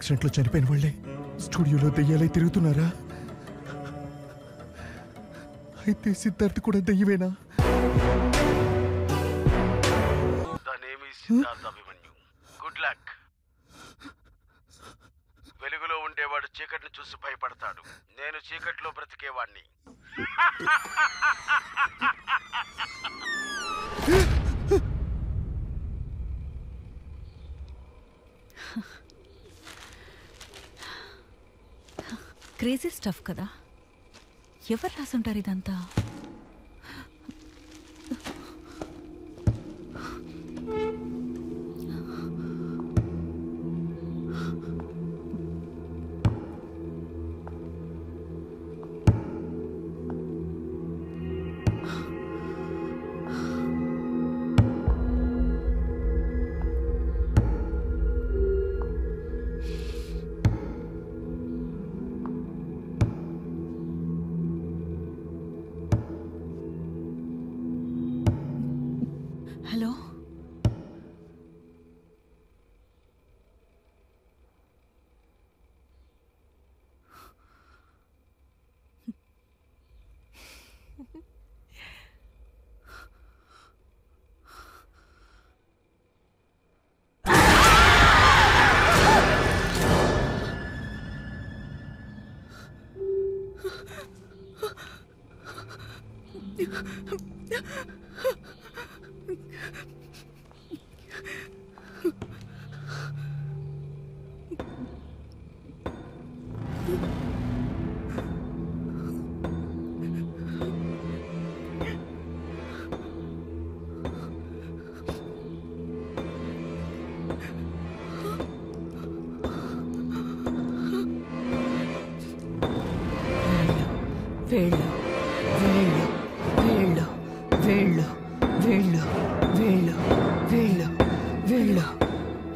Accident లో చనిపోయిన వాళ్ళే స్టూడియోలో దెయ్యాలై తిరుగుతున్నారా? అయితే సిద్ధార్థ్ కూడా దెయ్యమేనా? Good luck. వెలుగులో ఉండేవాడు చీకటిని చూసి భయపడతాడు. నేను చీకటిలో బ్రతికేవాణ్ణి. క్రేజీ స్టఫ్ కదా. ఎవరు రాసుంటారు ఇదంతా? హలో, వేళ్ళు వేళ్ళు వేళ్ళు వేళ్ళు వేళ్ళు వేళ్ళు వేళ్ళు వేళ్ళు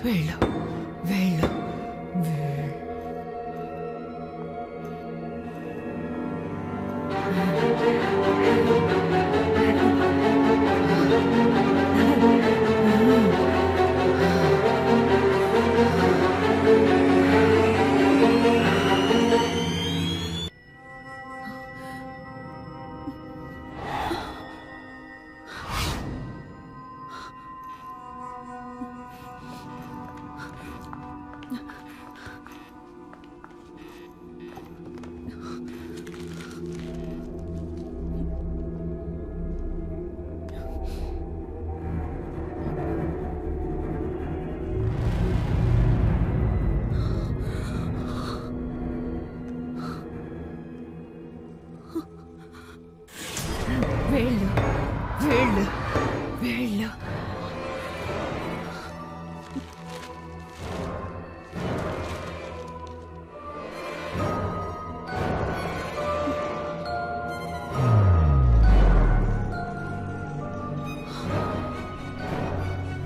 వేళ్ళు వేళ్ళు వేళ్ళు వేళ్ళు వేళ్ళు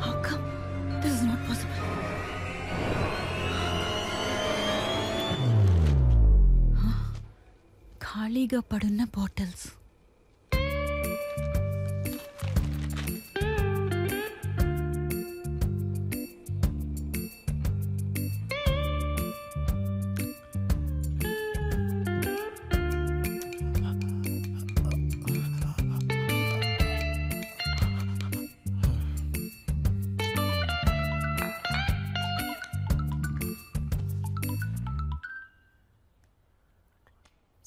How come? This is not possible. ఖాళీగా పడున్న బాటిల్స్.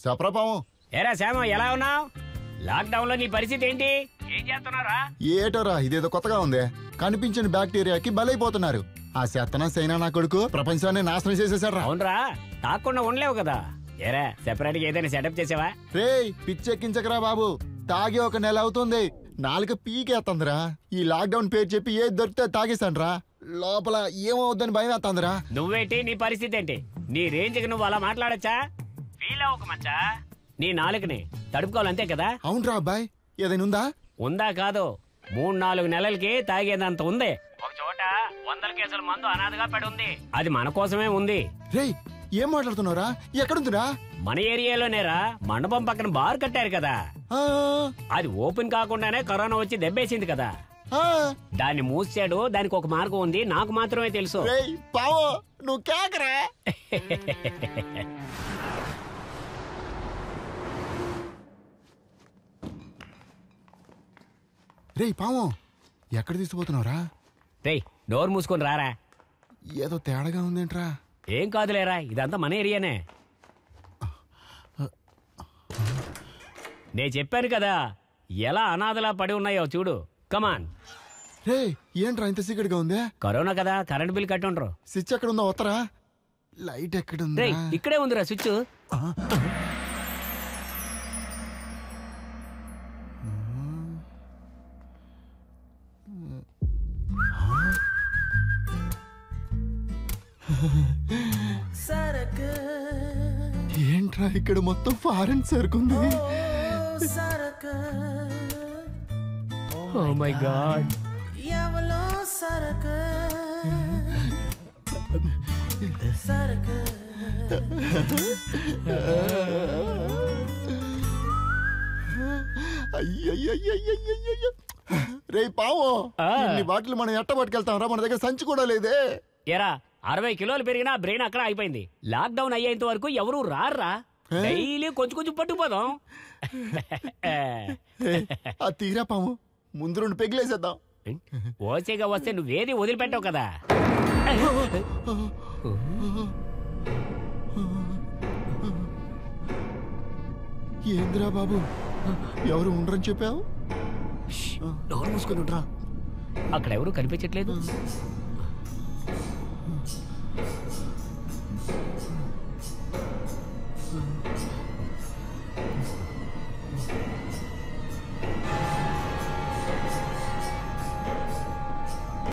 చెప్పరాపాము. ఏరా శ్యామ, ఎలా ఉన్నావు? లాక్డౌన్ లో నీ పరిస్థితి ఏంటి? ఏం చేస్తున్నారా? ఏటోరా ఇదేదో కొత్తగా ఉంది. కనిపించిన బ్యాక్టీరియాకి బలైపోతున్నారు. ఆ శతన సైనా నా కొడుకు ప్రపంచాన్ని నాశనం చేసేసాడు. అవునరా, తాకుండా ఉండలేవు కదా. ఏరా సెపరేట్ గా ఏదైనా సెటప్ చేసావా? రేయ్ పిచ్చెక్కించకరా బాబు. తాగి 1 నెల అవుతుంది. 4 పీకేస్తుందిరా. ఈ లాక్డౌన్ పేరు చెప్పి ఏది దొరికితే తాగేస్తానరా. లోపల ఏమవుద్దని భయం వేస్తుందిరా. నువ్వేంటి, నీ పరిస్థితి ఏంటి? నీ రేంజ్ కి నువ్వు అలా మాట్లాడచ్చా? ఫీల్ అవ్వక మచ్చా. నీ నాలుకని తడుపుకోవాలంతే కదా. అవునరా అబ్బాయి, ఏదైనా ఉందా? ఉందా కాదు, 3-4 నెలలకి తాగేదంత ఉంది. ఒక చోట 100 కేసుల మందు అనాథగా పడి ఉంది. అది మన కోసమే ఉంది. రేయ్ ఏం మాట్లాడుతున్నారా? ఎక్కడుందిరా? మన ఏరియాలోనేరా. మండపం పక్కన బార్ కట్టారు కదా. అది ఓపెన్ కాకుండానే కరోనా వచ్చి దెబ్బేసింది కదా. ఆ, దాన్ని మూసాడు, దానికి ఒక మార్గం ఉంది, నాకు మాత్రమే తెలుసు. రేయ్ పావు నువ్వు కేకరా. రేయ్ పావు ఎక్కడ తీసుకుపోతున్నావురా? రేయ్ డోర్ మూసుకొని రారా. ఏదో తేడాగా ఉందేంట్రా? ఏం కాదులేరా, ఇదంతా మన ఏరియానే. నేను చెప్పాను కదా ఎలా అనాథలా పడి ఉన్నాయో చూడు. కమాన్. రే ఏంట్రా ఇంత సీక్రెట్గా ఉందే? కరోనా కదా, కరెంట్ బిల్ కట్టుండ్రు. స్విచ్ ఎక్కడ ఉందో వత్తరా? లైట్ ఎక్కడుందా? రేయ్ ఇక్కడే ఉందిరా స్విచ్. ఏంట్రా ఇక్కడ మొత్తం ఫారెన్ సరుకుంది? Oh my god. అయ్యయ్యయ్యయ్యయ్యయ్య. రే పావు ఇన్ని బాటిల్ మనం ఎట్ట పట్టుకెళ్తాం రా? మన దగ్గర సంచి కూడా లేదే. ఏరా 60 కిలోలు పెరిగినా బ్రెయిన్ అక్కడ అయిపోయింది. లాక్డౌన్ అయ్యేంత వరకు ఎవరు రారా. డైలీ కొంచెం కొంచెం పట్టుకుపోదాం. ఆ తీరా పాము ముందు 2 పెగ్గులేసేద్దాం. ఓసేగా వస్తే నువ్వేది వదిలిపెట్టావు కదా. ఏంద్రా బాబు ఎవరు ఉండరని చెప్పావు? డోర్ మూసుకొని ఉండరా. అక్కడ ఎవరు కనిపించట్లేదు.